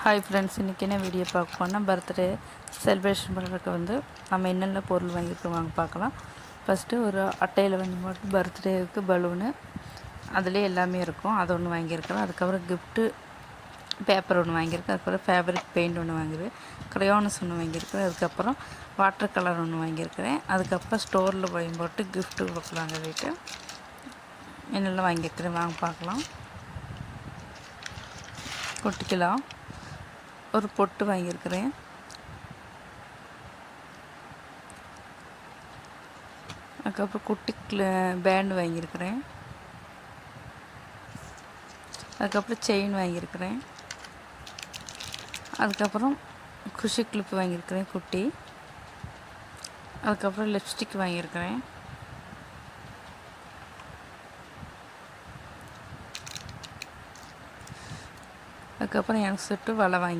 Hi friends, இன்றைக்கி என்ன video பார்க்க போனால் பர்த்டே செலிப்ரேஷன் பண்ணுறதுக்கு நம்ம என்னென்ன பொருள் வாங்கியிருக்கோம் வாங்க பார்க்கலாம். ஃபஸ்ட்டு ஒரு அட்டையில் மட்டும் பர்த்டேவுக்கு பலூனு அதிலே எல்லாமே இருக்கும், அது ஒன்று வாங்கியிருக்கிறேன். அதுக்கப்புறம் கிஃப்ட்டு பேப்பர் ஒன்று வாங்கியிருக்கேன். அதுக்கப்புறம் ஃபேப்ரிக் பெயிண்ட் ஒன்று வாங்கியிருக்கேன். க்ரையான்ஸ் ஒன்று வாங்கியிருக்கிறேன். அதுக்கப்புறம் வாட்டர் கலர் ஒன்று வாங்கியிருக்கிறேன். அதுக்கப்புறம் ஸ்டோரில் போட்டு கிஃப்ட்டு கொடுக்கலாங்க சொல்லிட்டு என்னெல்லாம் வாங்கியிருக்கிறேன் வாங்க பார்க்கலாம். கொட்டிக்கலாம். ஒரு பொட்டு வாங்கியிருக்கிறேன். அதுக்கப்புறம் குட்டி பேண்ட் வாங்கியிருக்கிறேன். அதுக்கப்புறம் செயின் வாங்கியிருக்கிறேன். அதுக்கப்புறம் குஷி கிளிப்பு வாங்கியிருக்கிறேன் குட்டி. அதுக்கப்புறம் லிப்ஸ்டிக் வாங்கியிருக்கிறேன். அதுக்கப்புறம் எனக்கு சுட்டு வலை வாங்கி